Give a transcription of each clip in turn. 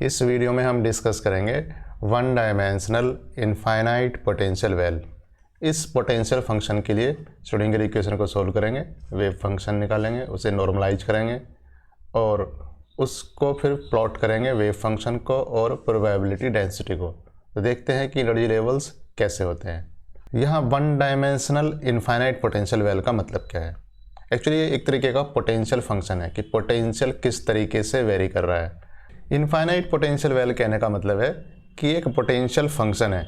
इस वीडियो में हम डिस्कस करेंगे one dimensional infinite potential well. इस पोटेंशियल फंक्शन के लिए श्रोडिंगर इक्वेशन को सोल्व करेंगे, वेव फंक्शन निकालेंगे, उसे नॉर्मलाइज करेंगे और उसको फिर प्लॉट करेंगे वेव फंक्शन को और प्रोबेबिलिटी डेंसिटी को। तो देखते हैं कि एनर्जी लेवल्स कैसे होते हैं। यहाँ one dimensional infinite potential well का मतलब क्या है। एक्चुअली ये एक तरीके का पोटेंशियल फंक्शन है कि पोटेंशियल किस तरीके से वेरी कर रहा है। इनफाइनाइट पोटेंशियल वेल कहने का मतलब है कि एक पोटेंशियल फंक्शन है,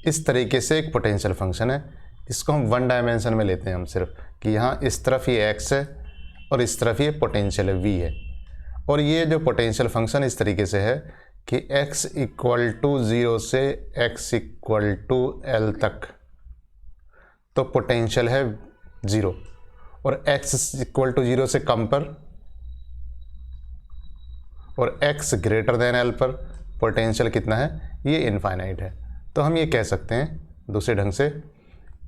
इस तरीके से एक पोटेंशियल फंक्शन है, इसको हम वन डायमेंशन में लेते हैं हम सिर्फ कि यहाँ इस तरफ ये x है और इस तरफ ये पोटेंशियल v है। और ये जो पोटेंशियल फंक्शन इस तरीके से है कि x इक्वल टू 0 से x इक्वल टू l तक तो पोटेंशियल है 0 और x इक्वल टू 0 से कम पर और x ग्रेटर देन l पर पोटेंशियल कितना है, ये इनफाइनाइट है। तो हम ये कह सकते हैं दूसरे ढंग से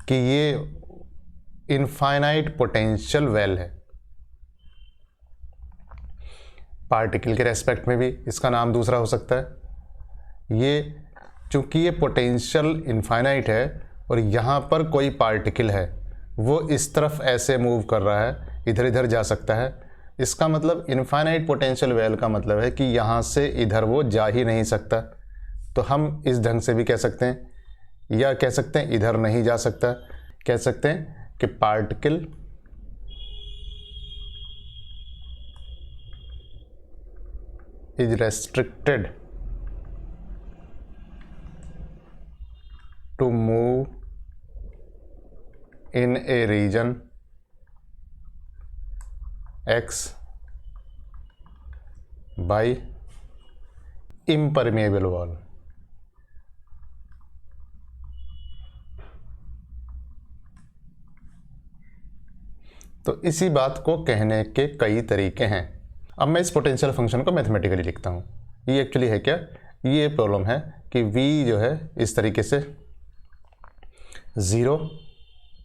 कि ये इनफाइनाइट पोटेंशियल वेल है। पार्टिकल के रेस्पेक्ट में भी इसका नाम दूसरा हो सकता है। ये चूँकि ये पोटेंशियल इनफाइनाइट है और यहाँ पर कोई पार्टिकल है, वो इस तरफ ऐसे मूव कर रहा है, इधर इधर जा सकता है। इसका मतलब इनफाइनाइट पोटेंशियल वेल का मतलब है कि यहाँ से इधर वो जा ही नहीं सकता। तो हम इस ढंग से भी कह सकते हैं या कह सकते हैं इधर नहीं जा सकता। कह सकते हैं कि particle is restricted to move in a region x by impermeable wall। तो इसी बात को कहने के कई तरीके हैं। अब मैं इस पोटेंशियल फंक्शन को मैथमेटिकली लिखता हूँ। ये एक्चुअली है क्या, ये प्रॉब्लम है कि v जो है इस तरीके से 0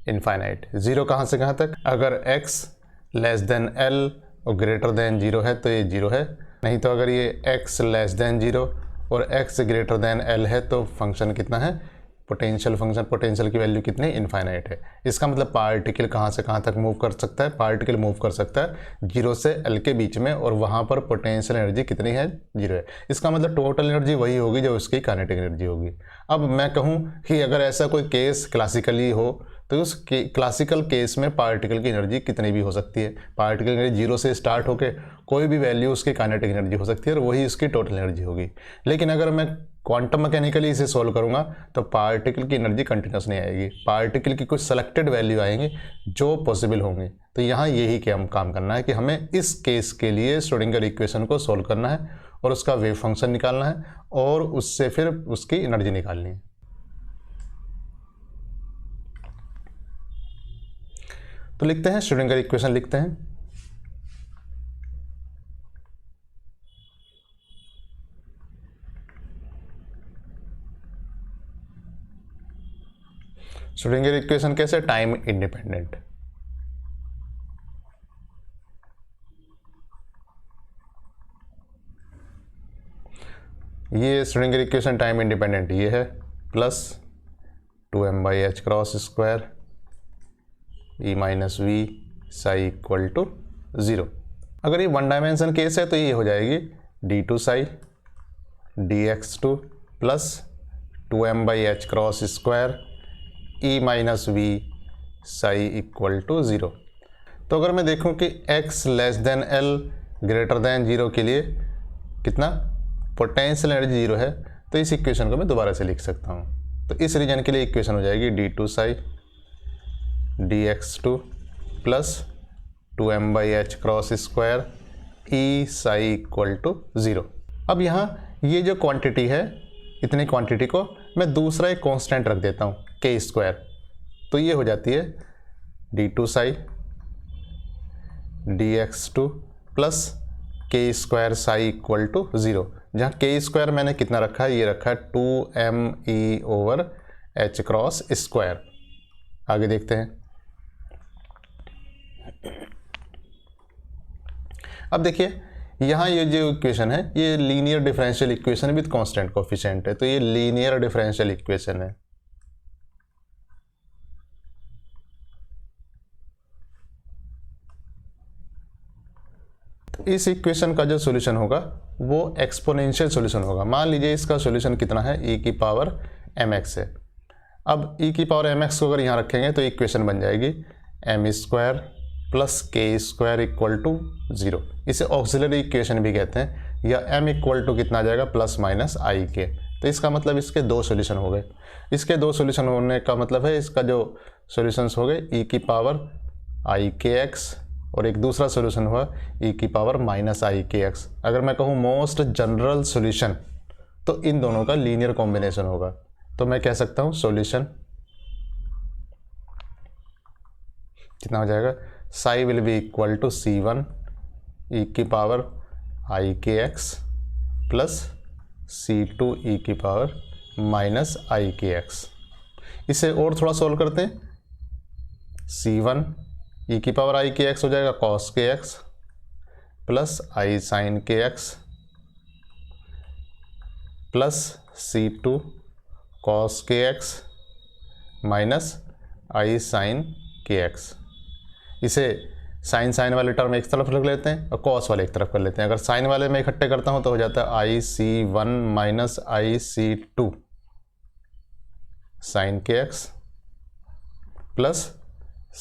इनफाइनाइट, 0 कहाँ से कहाँ तक। अगर x लेस देन l और ग्रेटर देन 0 है तो ये 0 है, नहीं तो अगर ये x लेस देन 0 और x ग्रेटर देन l है तो फंक्शन कितना है, पोटेंशियल फंक्शन, पोटेंशियल की वैल्यू कितनी, इनफाइनाइट है। इसका मतलब पार्टिकल कहाँ से कहाँ तक मूव कर सकता है, पार्टिकल मूव कर सकता है 0 से l के बीच में और वहाँ पर पोटेंशियल एनर्जी कितनी है, 0 है। इसका मतलब टोटल एनर्जी वही होगी जो उसकी काइनेटिक एनर्जी होगी। अब मैं कहूँ कि अगर ऐसा कोई केस क्लासिकली हो तो उस क्लासिकल केस में पार्टिकल की एनर्जी कितनी भी हो सकती है। पार्टिकल एनर्जी 0 से स्टार्ट होकर कोई भी वैल्यू उसकी काइनेटिक एनर्जी हो सकती है और वही उसकी टोटल एनर्जी होगी। लेकिन अगर मैं क्वांटम मैकेनिकली इसे सोल्व करूंगा तो पार्टिकल की एनर्जी कंटिन्यूस नहीं आएगी, पार्टिकल की कुछ सेलेक्टेड वैल्यू आएंगी जो पॉसिबल होंगे। तो यहाँ यही कि हम काम करना है कि हमें इस केस के लिए श्रोडिंगर इक्वेशन को सोल्व करना है और उसका वेव फंक्शन निकालना है और उससे फिर उसकी एनर्जी निकालनी है। तो लिखते हैं श्रोडिंगर इक्वेशन, लिखते हैं श्रोडिंगर इक्वेशन कैसे, टाइम इंडिपेंडेंट। ये श्रोडिंगर इक्वेशन टाइम इंडिपेंडेंट ये है, plus 2m/h cross square e minus V psi equal to 0। अगर ये वन डायमेंशन केस है तो ये हो जाएगी d2 psi dx2 plus 2m/h cross square e minus V psi equal to 0। तो अगर मैं देखूं कि x less than l greater than 0 के लिए कितना पोटेंशियल एनर्जी 0 है तो इस इक्वेशन को मैं दोबारा से लिख सकता हूं। तो इस रीजन के लिए इक्वेशन हो जाएगी d2 psi dx2 plus 2m/h cross square e psi equal to 0। अब यहाँ ये जो क्वांटिटी है, इतनी क्वांटिटी को मैं दूसरा एक कांस्टेंट रख देता हूँ k स्क्वायर। तो ये हो जाती है d2 psi dx2 plus k square psi equal to 0। जहाँ k स्क्वायर मैंने कितना रखा है, ये रखा है 2m/h क्रॉस स्क्वायर। आगे देखते हैं। अब देखिए यहाँ ये जो इक्वेशन है ये linear differential equation with constant coefficient है, तो ये लीनियर डिफरेंशियल इक्वेशन है। इस इक्वेशन का जो सॉल्यूशन होगा वो एक्सपोनेंशियल सॉल्यूशन होगा। मान लीजिए इसका सॉल्यूशन कितना है, e की पावर mx है। अब e की पावर mx को अगर यहाँ रखेंगे तो इक्वेशन बन जाएगी m² plus k² equal to 0। इसे ऑक्सिलरी इक्वेशन भी कहते हैं, या m इक्वल टू कितना आ जाएगा, प्लस माइनस आई के। तो इसका मतलब इसके दो सॉल्यूशन हो गए। इसके दो सॉल्यूशन होने का मतलब है इसका जो सॉल्यूशंस हो गए e की पावर ikx और एक दूसरा सॉल्यूशन हुआ e की पावर माइनस ikx। अगर मैं कहूँ मोस्ट जनरल सॉल्यूशन तो इन दोनों का लीनियर कॉम्बिनेशन होगा। तो मैं कह सकता हूँ सॉल्यूशन कितना हो जाएगा, psi will be equal to c1 e की power ikx plus c2 e की पावर माइनस ikx। इसे और थोड़ा सॉल्व करते हैं, c1 e की पावर ikx हो जाएगा cos kx plus i sin kx plus c2 cos kx minus i sin kx। इसे साइन साइन वाले टर्म एक तरफ रख लेते हैं और कॉस वाले एक तरफ कर लेते हैं। अगर साइन वाले में इकट्ठे करता हूं तो हो जाता है IC1 minus IC2 sine kx plus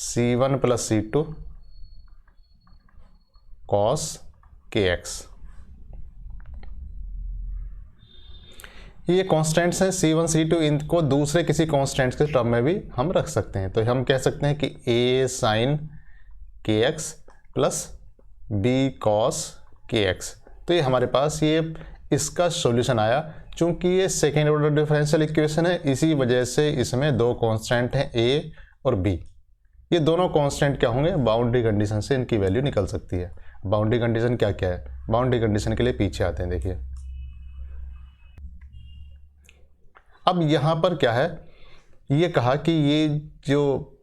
C1 plus C2 cos kx। ये कॉन्स्टेंट्स हैं C1 C2, इनको दूसरे किसी कॉन्स्टेंट्स के टर्म में भी हम रख सकते हैं। तो हम कह सकते हैं कि A sine kx plus b cos kx। तो ये हमारे पास ये इसका सॉल्यूशन आया। चूंकि ये सेकेंड ऑर्डर डिफरेंशियल इक्वेशन है, इसी वजह से इसमें दो कांस्टेंट हैं a और b। ये दोनों कांस्टेंट क्या होंगे, बाउंड्री कंडीशन से इनकी वैल्यू निकल सकती है। बाउंड्री कंडीशन क्या क्या है, बाउंड्री कंडीशन के लिए पीछे आते हैं। देखिए अब यहाँ पर क्या है, ये कहा कि ये जो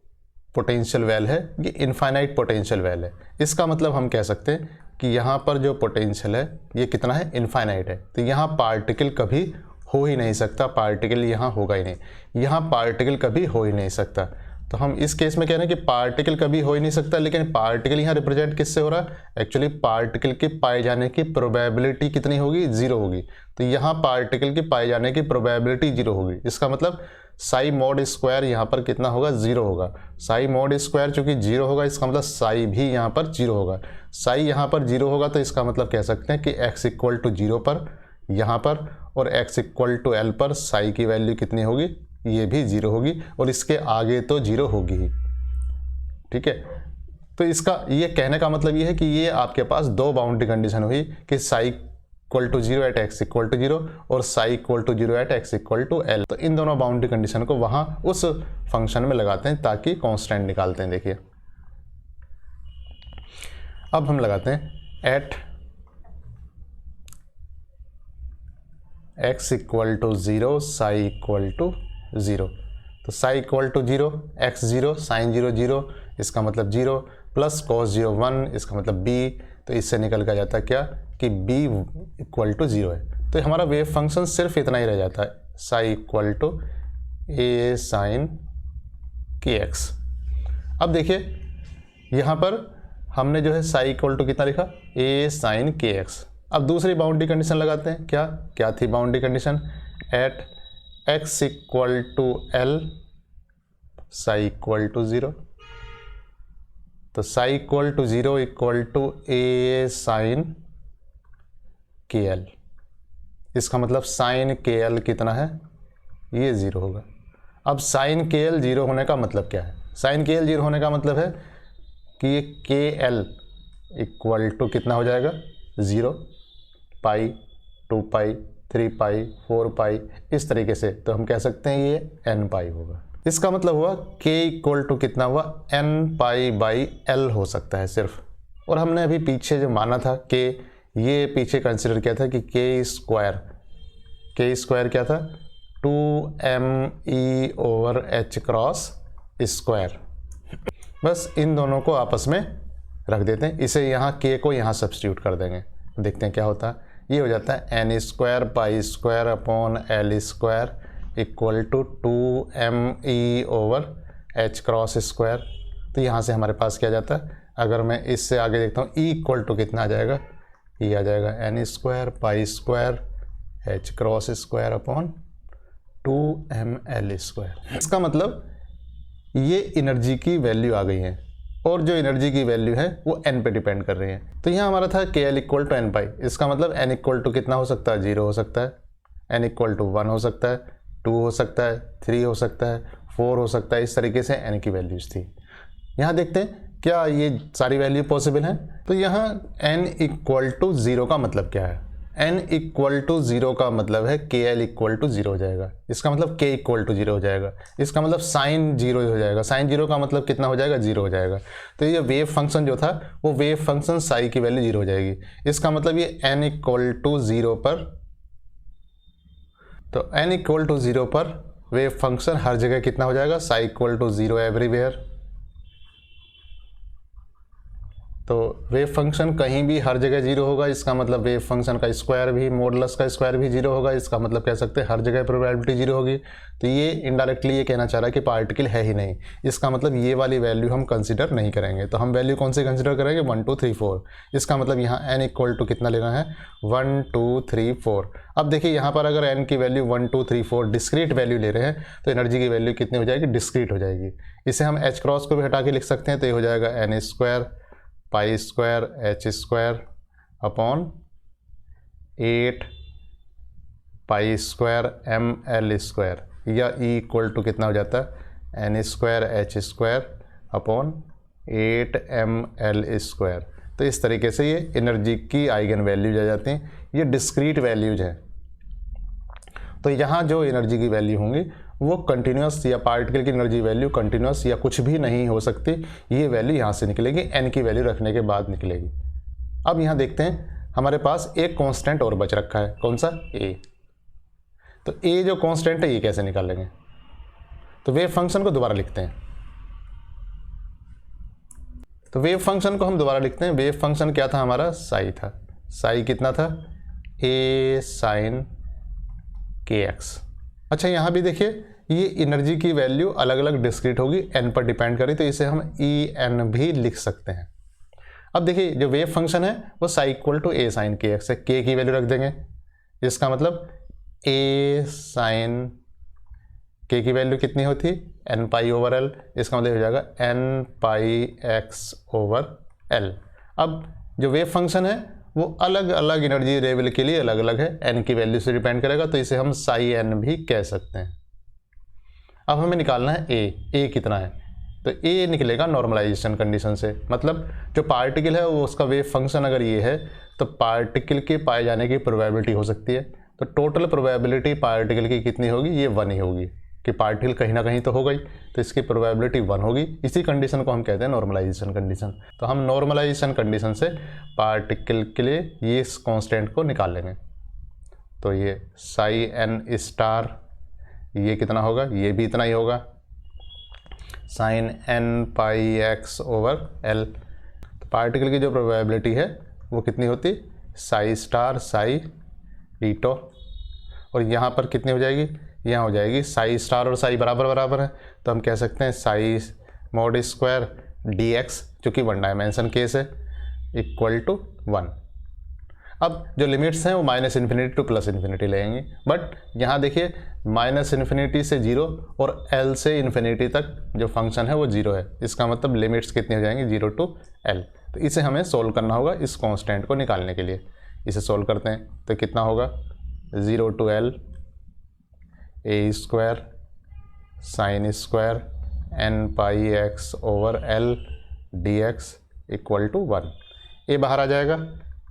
पोटेंशियल वेल है ये इनफाइनाइट पोटेंशियल वेल है। इसका मतलब हम कह सकते हैं कि यहाँ पर जो पोटेंशियल है ये कितना है, इनफाइनाइट है। तो यहाँ पार्टिकल कभी हो ही नहीं सकता, पार्टिकल यहाँ होगा ही नहीं, यहाँ पार्टिकल कभी हो ही नहीं सकता। तो हम इस केस में कह रहे हैं कि पार्टिकल कभी हो ही नहीं सकता, लेकिन पार्टिकल यहाँ रिप्रेजेंट किससे हो रहा है, एक्चुअली पार्टिकल के पाए जाने की प्रोबेबिलिटी कितनी होगी, 0 होगी। तो यहाँ पार्टिकल के पाए जाने की प्रोबेबिलिटी 0 होगी। इसका मतलब साई मॉड स्क्वायर यहाँ पर कितना होगा, 0 होगा। साई मॉड स्क्वायर चूंकि 0 होगा, इसका मतलब साई भी यहाँ पर 0 होगा। साई यहाँ पर 0 होगा तो इसका मतलब कह सकते हैं कि x इक्वल टू 0 पर यहाँ पर और x इक्वल टू l पर साई की वैल्यू कितनी होगी, ये भी 0 होगी और इसके आगे तो 0 होगी ही। ठीक है, तो इसका ये कहने का मतलब ये है कि ये आपके पास दो बाउंड्री कंडीशन हुई कि psi equal to 0 at x equal to 0 और psi equal to 0 at x equal to l। तो इन दोनों बाउंड्री कंडीशन को वहां उस फंक्शन में लगाते हैं ताकि कांस्टेंट निकालते हैं। देखिए अब हम लगाते हैं at x equal to 0 psi equal to 0। तो psi equal to 0 x 0 sine 0 0, इसका मतलब 0 प्लस कॉस 0 1, इसका मतलब b। तो इससे निकल कर जाता है क्या कि b इक्वल टू 0 है। तो हमारा वेव फंक्शन सिर्फ इतना ही रह जाता है, psi equal to a sine kx। अब देखिए यहाँ पर हमने जो है साई इक्वल टू कितना लिखा, a साइन kx। अब दूसरी बाउंड्री कंडीशन लगाते हैं। क्या थी boundary condition, at x equal to l psi equal to 0। तो psi equal to 0 equal to a sine kl। इसका मतलब साइन kl कितना है, ये 0 होगा। अब साइन kl 0 होने का मतलब क्या है, साइन kl 0 होने का मतलब है कि ये kl इक्वल टू कितना हो जाएगा, 0 पाई 2 पाई 3 पाई 4 पाई इस तरीके से। तो हम कह सकते हैं ये n पाई होगा। इसका मतलब हुआ k इक्वल टू कितना हुआ, n पाई बाई l हो सकता है सिर्फ। और हमने अभी पीछे जो माना था k, ये पीछे कंसिडर किया था कि k स्क्वायर क्या था, 2me over h cross square. बस इन दोनों को आपस में रख देते हैं, इसे यहाँ k को यहाँ सब्स्टिट्यूट कर देंगे। देखते हैं क्या होता है। ये हो जाता है N square pi square upon L square equal to 2m over H cross square. तो यहाँ से हमारे पास क्या जाता है, अगर मैं इससे आगे देखता हूँ ई इक्वल टू कितना आ जाएगा, ये आ जाएगा N square pi square H cross square upon 2ml square. इसका मतलब ये एनर्जी की वैल्यू आ गई है और जो एनर्जी की वैल्यू है वो n पे डिपेंड कर रही है। तो यहाँ हमारा था के एल इक्वल टू एन पाई, इसका मतलब n इक्वल टू कितना हो सकता है, 0 हो सकता है, n इक्वल टू 1 हो सकता है, 2 हो सकता है, 3 हो सकता है, 4 हो सकता है। इस तरीके से n की वैल्यूज थी। यहाँ देखते हैं क्या ये सारी वैल्यू पॉसिबल है। तो यहाँ n इक्वल टू 0 का मतलब क्या है, n इक्वल टू 0 का मतलब है के एल इक्वल टू 0 हो जाएगा, इसका मतलब k इक्वल टू 0 हो जाएगा, इसका मतलब साइन 0 हो जाएगा, साइन 0 का मतलब कितना हो जाएगा, 0 हो जाएगा। तो ये वेव फंक्शन जो था वो वेव फंक्शन साई की वैल्यू 0 हो जाएगी। इसका मतलब ये n इक्वल टू 0 पर, तो n इक्वल टू 0 पर वेव फंक्शन हर जगह कितना हो जाएगा, साई इक्वल टू 0 एवरीवेयर। तो वेव फंक्शन कहीं भी हर जगह 0 होगा, इसका मतलब वेव फंक्शन का स्क्वायर भी, मॉडुलस का स्क्वायर भी 0 होगा, इसका मतलब कह सकते हैं हर जगह प्रोबेबिलिटी 0 होगी। तो ये इनडायरेक्टली ये कहना चाह रहा है कि पार्टिकल है ही नहीं, इसका मतलब ये वाली वैल्यू हम कंसिडर नहीं करेंगे। तो हम वैल्यू कौन सी कंसिडर करेंगे, 1 2 3 4। इसका मतलब यहाँ n इक्वल टू कितना लेना है, 1 2 3 4। अब देखिए यहाँ पर अगर n की वैल्यू 1 2 3 4 डिस्क्रीट वैल्यू ले रहे हैं तो एनर्जी की वैल्यू कितनी हो जाएगी, डिस्क्रीट हो जाएगी। इसे हम एच क्रॉस को भी हटा के लिख सकते हैं, तो ये हो जाएगा n square pi square H square upon 8 pi square M L square, या ई इक्वल टू कितना हो जाता है, N square H square upon 8 M L square. तो इस तरीके से ये एनर्जी की आइगन वैल्यूज आ जाती हैं, ये डिस्क्रीट वैल्यूज हैं। तो यहाँ जो एनर्जी की वैल्यू होंगी वो कंटिन्यूस, या पार्टिकल की एनर्जी वैल्यू कंटिन्यूस या कुछ भी नहीं हो सकती, ये वैल्यू यहाँ से निकलेगी, n की वैल्यू रखने के बाद निकलेगी। अब यहाँ देखते हैं हमारे पास एक कांस्टेंट और बच रखा है, कौन सा, a। तो a जो कांस्टेंट है ये कैसे निकालेंगे, तो वेव फंक्शन को दोबारा लिखते हैं। तो वेव फंक्शन को हम दोबारा लिखते हैं। वेव फंक्शन क्या था हमारा, साई था। साई कितना था, a साइन kx। अच्छा यहाँ भी देखिए ये एनर्जी की वैल्यू अलग अलग डिस्क्रीट होगी, n पर डिपेंड करी, तो इसे हम ई एन भी लिख सकते हैं। अब देखिए जो वेव फंक्शन है वो psi equal to a sine K X है, k की वैल्यू रख देंगे, इसका मतलब a साइन k की वैल्यू कितनी होती, n पाई ओवर l, इसका मतलब हो जाएगा n pi x over l। अब जो वेव फंक्शन है वो अलग अलग एनर्जी लेवल के लिए अलग अलग है, n की वैल्यू से डिपेंड करेगा, तो इसे हम साई n भी कह सकते हैं। अब हमें निकालना है a कितना है, तो a निकलेगा नॉर्मलाइजेशन कंडीशन से, मतलब जो पार्टिकल है वो उसका वेव फंक्शन अगर ये है तो पार्टिकल के पाए जाने की प्रोबेबिलिटी हो सकती है। तो टोटल प्रोबेबिलिटी पार्टिकल की कितनी होगी, ये 1 ही होगी कि पार्टिकल कहीं ना कहीं तो हो गई, तो इसकी प्रोबेबिलिटी 1 होगी। इसी कंडीशन को हम कहते हैं नॉर्मलाइजेशन कंडीशन। तो हम नॉर्मलाइजेशन कंडीशन से पार्टिकल के लिए ये इस कांस्टेंट को निकाल लेंगे। तो ये साई एन स्टार ये कितना होगा, ये भी इतना ही होगा, साइन एन पाई एक्स ओवर एल। तो पार्टिकल की जो प्रोबेबिलिटी है वो कितनी होती, साई स्टार साई ईटो, और यहाँ पर कितनी हो जाएगी, यहाँ हो जाएगी साई स्टार और साई बराबर बराबर है, तो हम कह सकते हैं Sai mod square D x, चूँकि 1 डायमेंशन केस है, इक्वल टू 1। अब जो लिमिट्स हैं वो -∞ टू +∞ लेंगे, बट यहाँ देखिए -∞ से 0 और L से इन्फिनिटी तक जो फंक्शन है वो 0 है, इसका मतलब लिमिट्स कितनी हो जाएंगी, 0 टू L। तो इसे हमें सोल्व करना होगा इस कांस्टेंट को निकालने के लिए। इसे सोल्व करते हैं तो कितना होगा, 0 to L a square sine square n pi x over L dx equal to 1। a बाहर आ जाएगा,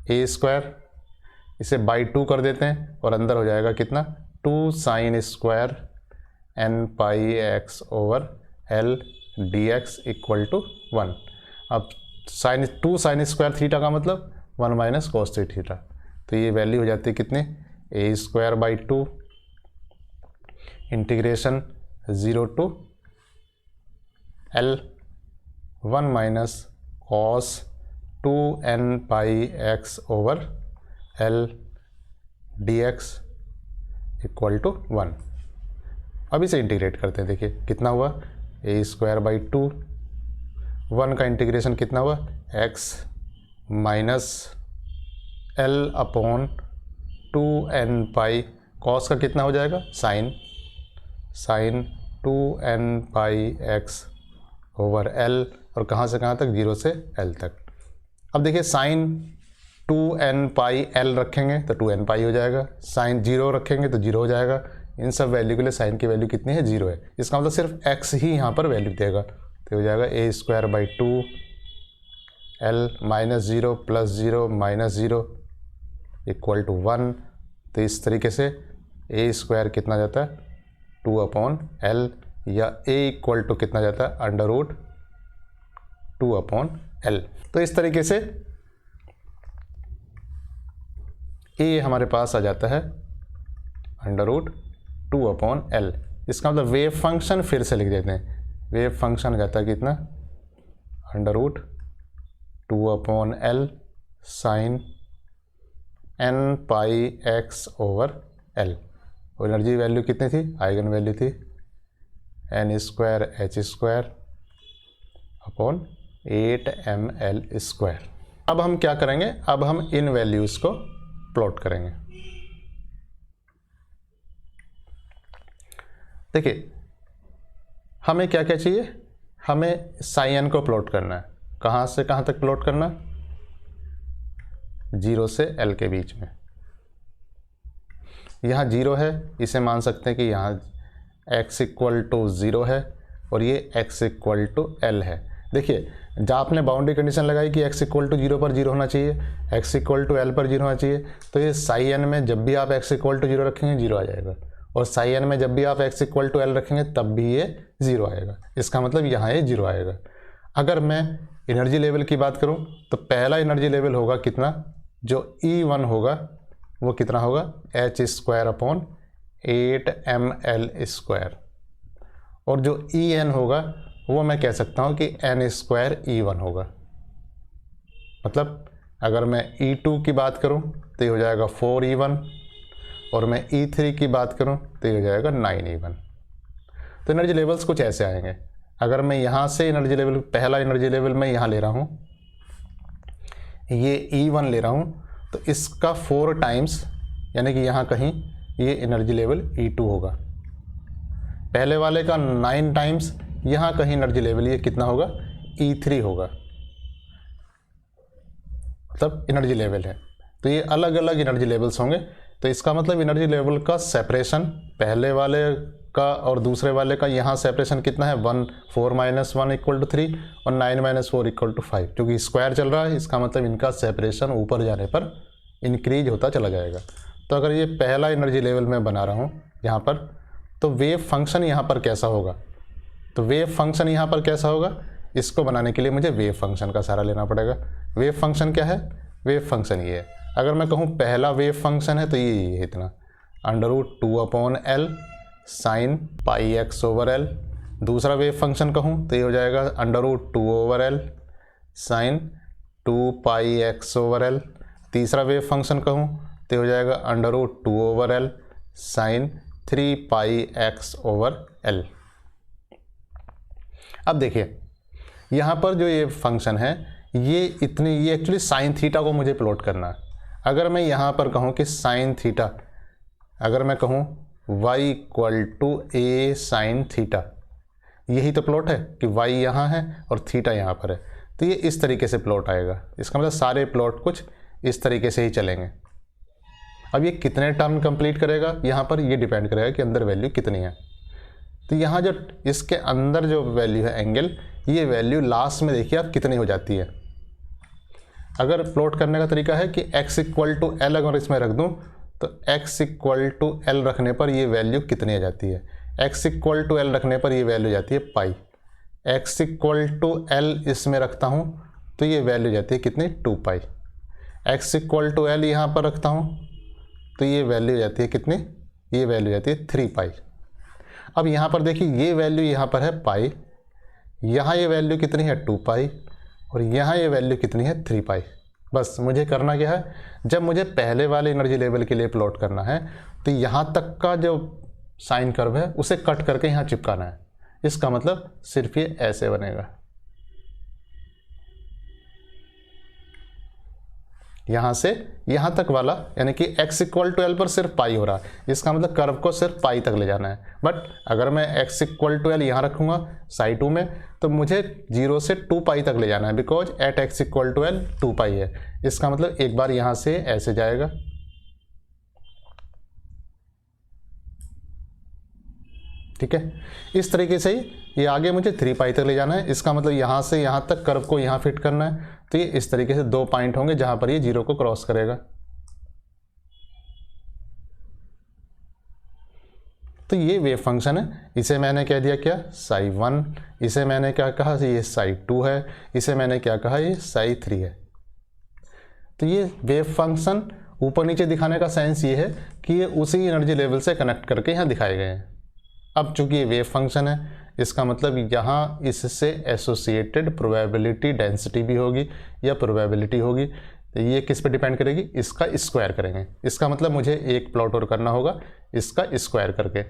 a स्क्वायर, इसे बाई 2 कर देते हैं और अंदर हो जाएगा कितना, 2 sine square n pi x over L dx equal to 1। अब2 साइन स्क्वायर थीटा का मतलब 1 माइनस कॉस थीटा, तो ये वैल्यू हो जाती है कितनी, a square by 2 integration 0 to L 1 minus cos 2n pi x over L D X equal to 1। अब इसे इंटीग्रेट करते हैं, देखिए कितना हुआ, ए स्क्वायर बाई 2, 1 का इंटीग्रेशन कितना हुआ, x minus L upon 2n पाई, कॉस का कितना हो जाएगा, साइन 2n पाई एक्स ओवर एल, और कहाँ से कहाँ तक, 0 से l तक। अब देखिए साइन 2n पाई l रखेंगे तो 2n पाई हो जाएगा, साइन 0 रखेंगे तो 0 हो जाएगा। इन सब वैल्यू के लिए साइन की वैल्यू कितनी है, 0 है। इसका मतलब सिर्फ x ही यहाँ पर वैल्यू देगा, तो हो जाएगा a square by 2 l minus 0 plus 0 minus 0 equal to 1। तो इस तरीके से ए स्क्वायर कितना जाता है, 2 अपॉन एल, या ए इक्वल टू कितना जाता है, अंडर रूट 2 अपॉन एल। तो इस तरीके से ए हमारे पास आ जाता है अंडर रूट 2 अपॉन एल। इसका मतलब वेव फंक्शन फिर से लिख देते हैं, वेव फंक्शन आ जाता है कितना, under root 2 upon L sine n pi X over L. और एनर्जी वैल्यू कितनी थी, आइगन वैल्यू थी n square H square upon 8ml square. अब हम क्या करेंगे, अब हम इन वैल्यूज़ को प्लॉट करेंगे। देखिए हमें क्या क्या चाहिए, हमें साइन को प्लॉट करना है। कहाँ से कहाँ तक प्लॉट करना, 0 से l के बीच में। यहाँ 0 है, इसे मान सकते हैं कि यहाँ x इक्वल टू 0 है और ये x इक्वल टू l है। देखिए जब आपने बाउंड्री कंडीशन लगाई कि x इक्वल टू 0 पर 0 होना चाहिए, x इक्वल टू l पर 0 होना चाहिए, तो ये साई n में जब भी आप x इक्वल टू 0 रखेंगे 0 आ जाएगा, और साई n में जब भी आप x इक्वल टू l रखेंगे तब भी ये 0 आएगा। इसका मतलब यहाँ ये 0 आएगा। अगर मैं एनर्जी लेवल की बात करूँ तो पहला एनर्जी लेवल होगा कितना, जो E1 होगा वो कितना होगा, H square upon 8ml square, और जो En होगा वो मैं कह सकता हूँ कि n स्क्वायर E1 होगा। मतलब अगर मैं E2 की बात करूँ तो ये हो जाएगा 4E1, और मैं E3 की बात करूँ तो ये हो जाएगा 9E1। तो एनर्जी लेवल्स कुछ ऐसे आएंगे। अगर मैं यहाँ से एनर्जी लेवल, पहला एनर्जी लेवल मैं यहाँ ले रहा हूँ, ये E1 ले रहा हूँ, तो इसका 4 टाइम्स, यानी कि यहाँ कहीं ये एनर्जी लेवल E2 होगा। पहले वाले का 9 टाइम्स, यहाँ कहीं एनर्जी लेवल ये कितना होगा, E3 होगा। मतलब एनर्जी लेवल है, तो ये अलग अलग एनर्जी लेवल्स होंगे। तो इसका मतलब एनर्जी लेवल का सेपरेशन, पहले वाले का और दूसरे वाले का यहाँ सेपरेशन कितना है, 1, 4 माइनस 1 इक्वल टू 3 और 9 माइनस 4 इक्वल टू 5। क्योंकि स्क्वायर चल रहा है, इसका मतलब इनका सेपरेशन ऊपर जाने पर इंक्रीज होता चला जाएगा। तो अगर ये पहला एनर्जी लेवल मैं बना रहा हूँ यहाँ पर, तो वेव फंक्शन यहाँ पर कैसा होगा, तो वेव फंक्शन यहाँ पर कैसा होगा, इसको बनाने के लिए मुझे वेव फंक्शन का सहारा लेना पड़ेगा। वेव फंक्शन क्या है, वेव फंक्शन ये है। अगर मैं कहूँ पहला वेव फंक्शन है तो ये इतना, under root 2 upon L sine pi X over L. दूसरा वेव फंक्शन कहूँ तो ये हो जाएगा under root 2 over L sine 2 pi X over L. तीसरा वेव फंक्शन कहूँ तो ये हो जाएगा under root 2 over L sine 3 pi X over L. अब देखिए यहाँ पर जो ये फंक्शन है, ये एक्चुअली साइन थीटा को मुझे प्लॉट करना है। अगर मैं यहाँ पर कहूँ कि साइन थीटा, अगर मैं कहूँ y equal to A sine theta, यही तो प्लॉट है कि y यहाँ है और थीटा यहाँ पर है, तो ये इस तरीके से प्लॉट आएगा। इसका मतलब सारे प्लॉट कुछ इस तरीके से ही चलेंगे। अब ये कितने टर्म कंप्लीट करेगा यहाँ पर, ये डिपेंड करेगा कि अंदर वैल्यू कितनी है। तो यहाँ जो इसके अंदर जो वैल्यू है एंगल, ये वैल्यू लास्ट में देखिए आप कितनी हो जाती है। अगर प्लॉट करने का तरीका है कि x इक्वल टू एल अगर इसमें रख दूँ तो x इक्वल टू एल रखने पर ये वैल्यू कितनी आ जाती है, x इक्वल टू एल रखने पर ये वैल्यू जाती है पाई। x इक्वल टू एल इसमें रखता हूँ तो ये वैल्यू जाती है कितनी, 2 पाई। x इक्वल टू एल यहाँ पर रखता हूँ तो ये वैल्यू जाती है कितनी, ये वैल्यू जाती है 3 पाई। अब यहाँ पर देखिए ये वैल्यू यहाँ पर है पाई, यहाँ ये वैल्यू कितनी है 2 पाई, और यहाँ ये वैल्यू कितनी है 3 पाई। बस मुझे करना क्या है, जब मुझे पहले वाले एनर्जी लेवल के लिए प्लॉट करना है तो यहाँ तक का जो साइन कर्व है उसे कट करके यहाँ चिपकाना है। इसका मतलब सिर्फ ये ऐसे बनेगा, यहाँ से यहाँ तक वाला, यानी कि x इक्वल टू एल पर सिर्फ पाई हो रहा है, इसका मतलब कर्व को सिर्फ पाई तक ले जाना है। बट अगर मैं x इक्वल टू एल यहाँ रखूँगा साई 2 में, तो मुझे 0 से 2 पाई तक ले जाना है, because at x equal to L 2 pi है। इसका मतलब एक बार यहाँ से ऐसे जाएगा, ठीक है। इस तरीके से ही ये आगे मुझे 3 पाई तक ले जाना है। इसका मतलब यहाँ से यहाँ तक कर्व को यहाँ फिट करना है। तो ये इस तरीके से 2 पॉइंट होंगे जहाँ पर ये 0 को क्रॉस करेगा। तो ये वेव फंक्शन है, इसे मैंने कह दिया क्या, साई 1, इसे मैंने क्या कहा, ये साई 2 है, इसे मैंने क्या कहा, ये साई 3 है। तो ये वेव फंक्शन ऊपर नीचे दिखाने का सेंस ये है कि ये उसी एनर्जी लेवल से कनेक्ट करके यहाँ दिखाए गए हैं। अब चूंकि ये वेव फंक्शन है, इसका मतलब यहाँ इससे एसोसिएटेड प्रोबेबिलिटी डेंसिटी भी होगी या प्रोबेबिलिटी होगी। तो ये किस पे डिपेंड करेगी, इसका स्क्वायर करेंगे। इसका मतलब मुझे एक प्लॉट और करना होगा इसका स्क्वायर करके।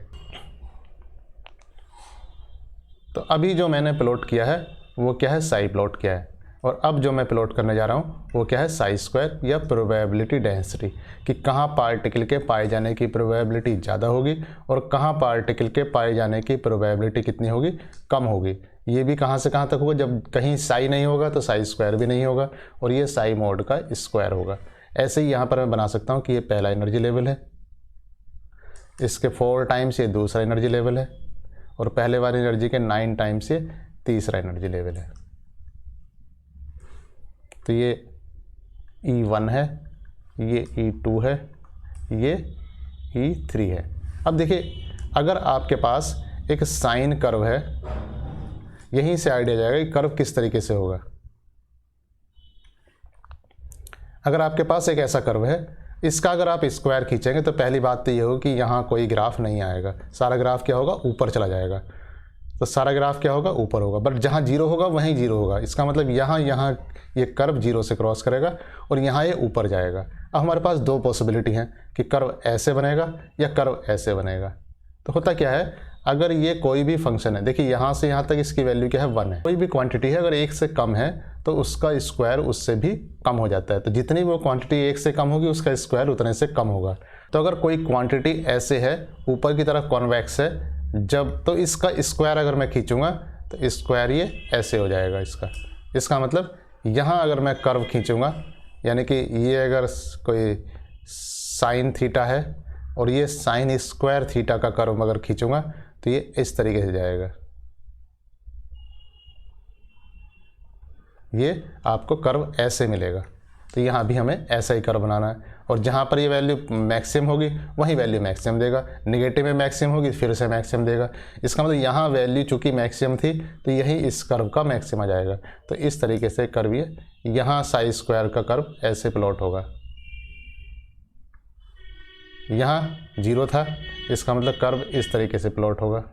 तो अभी जो मैंने प्लॉट किया है वो क्या है, साई प्लॉट किया है। और अब जो मैं प्लॉट करने जा रहा हूँ वो क्या है, साई स्क्वायर या प्रोबेबिलिटी डेंसिटी, कि कहाँ पार्टिकल के पाए जाने की प्रोबेबिलिटी ज़्यादा होगी और कहाँ पार्टिकल के पाए जाने की प्रोबेबिलिटी कितनी होगी, कम होगी। ये भी कहाँ से कहाँ तक होगा, जब कहीं साई नहीं होगा तो साई स्क्वायर भी नहीं होगा और ये साई मोड का स्क्वायर होगा। ऐसे ही यहाँ पर मैं बना सकता हूँ कि ये पहला एनर्जी लेवल है, इसके 4 टाइम्स ये दूसरा एनर्जी लेवल है और पहले वाली एनर्जी के 9 टाइम्स ये तीसरा एनर्जी लेवल है। तो ये E1 है, ये E2 है, ये E3 है। अब देखिए, अगर आपके पास एक साइन कर्व है, यहीं से आइडिया जाएगा कि कर्व किस तरीके से होगा। अगर आपके पास एक ऐसा कर्व है, इसका अगर आप स्क्वायर खींचेंगे तो पहली बात तो ये होगी कि यहाँ कोई ग्राफ नहीं आएगा, सारा ग्राफ क्या होगा, ऊपर चला जाएगा। तो सारा ग्राफ क्या होगा, ऊपर होगा। बट जहाँ 0 होगा वहीं 0 होगा। इसका मतलब यहाँ ये कर्व 0 से क्रॉस करेगा और यहाँ ये ऊपर जाएगा। अब हमारे पास 2 पॉसिबिलिटी हैं कि कर्व ऐसे बनेगा या कर्व ऐसे बनेगा। तो होता क्या है, अगर ये कोई भी फंक्शन है, देखिए यहाँ से यहाँ तक इसकी वैल्यू क्या है, 1 है। कोई भी क्वांटिटी है अगर 1 से कम है तो उसका स्क्वायर उससे भी कम हो जाता है। तो जितनी वो क्वांटिटी 1 से कम होगी उसका स्क्वायर उतने से कम होगा। तो अगर कोई क्वांटिटी ऐसे है, ऊपर की तरफ कॉन्वेक्स है, जब तो इसका स्क्वायर अगर मैं खींचूंगा तो स्क्वायर ये ऐसे हो जाएगा इसका मतलब यहाँ अगर मैं कर्व खींचूंगा, यानी कि ये अगर कोई साइन थीटा है और ये साइन स्क्वायर थीटा का कर्व अगर खींचूंगा तो ये इस तरीके से जाएगा। ये आपको कर्व ऐसे मिलेगा। तो यहाँ भी हमें ऐसा ही कर्व बनाना है और जहाँ पर ये वैल्यू मैक्सिमम होगी वहीं वैल्यू मैक्सिमम देगा, नेगेटिव में मैक्सिमम होगी फिर से मैक्सिमम देगा। इसका मतलब यहाँ वैल्यू चूँकि मैक्सिमम थी तो यही इस कर्व का मैक्सिमम आ जाएगा। तो इस तरीके से कर्व ये यहाँ साई स्क्वायर का कर्व ऐसे प्लॉट होगा। यहाँ 0 था, इसका मतलब कर्व इस तरीके से प्लॉट होगा।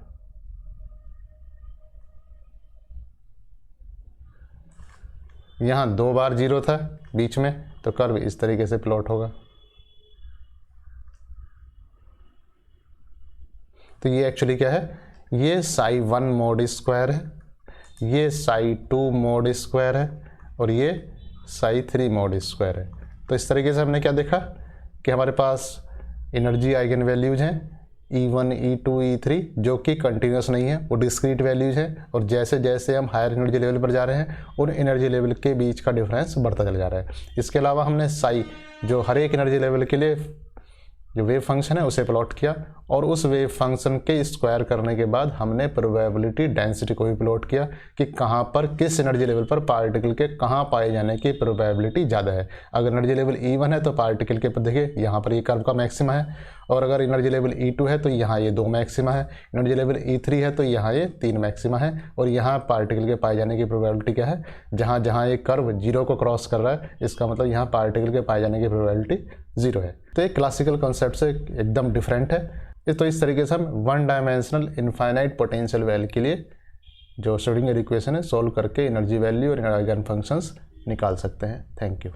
यहाँ 2 बार 0 था बीच में, तो कर्व इस तरीके से प्लॉट होगा। तो ये एक्चुअली क्या है, ये साई 1 मोड स्क्वायर है, ये साई 2 मोड स्क्वायर है और ये साई 3 मोड स्क्वायर है। तो इस तरीके से हमने क्या देखा कि हमारे पास एनर्जी आइगन वैल्यूज हैं E1, E2, E3 जो कि कंटिन्यूस नहीं है, वो डिस्क्रीट वैल्यूज हैं। और जैसे जैसे हम हायर एनर्जी लेवल पर जा रहे हैं उन एनर्जी लेवल के बीच का डिफरेंस बढ़ता चला जा रहा है। इसके अलावा हमने साई जो हर एक एनर्जी लेवल के लिए जो वेव फंक्शन है उसे प्लॉट किया और उस वेव फंक्शन के स्क्वायर करने के बाद हमने प्रोबेबिलिटी डेंसिटी को भी प्लॉट किया कि कहाँ पर किस एनर्जी लेवल पर पार्टिकल के कहाँ पाए जाने की प्रोबेबिलिटी ज़्यादा है। अगर एनर्जी लेवल E1 है तो पार्टिकल के देखिए यहाँ पर ये कर्व का मैक्सिमा है, और अगर एनर्जी लेवल E2 है तो यहाँ ये 2 मैक्सिमा है, एनर्जी लेवल E3 है तो यहाँ ये 3 मैक्सिमा है। और यहाँ पार्टिकल के पाए जाने की प्रोबेबिलिटी क्या है, जहाँ जहाँ ये कर्व 0 को क्रॉस कर रहा है, इसका मतलब यहाँ पार्टिकल के पाए जाने की प्रोबेबिलिटी 0 है। तो ये क्लासिकल कॉन्सेप्ट से एकदम डिफरेंट है। तो इस तरीके से हम 1 डायमेंशनल इनफाइनाइट पोटेंशियल वेल के लिए जो श्रोडिंगर इक्वेशन है सॉल्व करके एनर्जी वैल्यू और आइगन फंक्शंस निकाल सकते हैं। Thank you.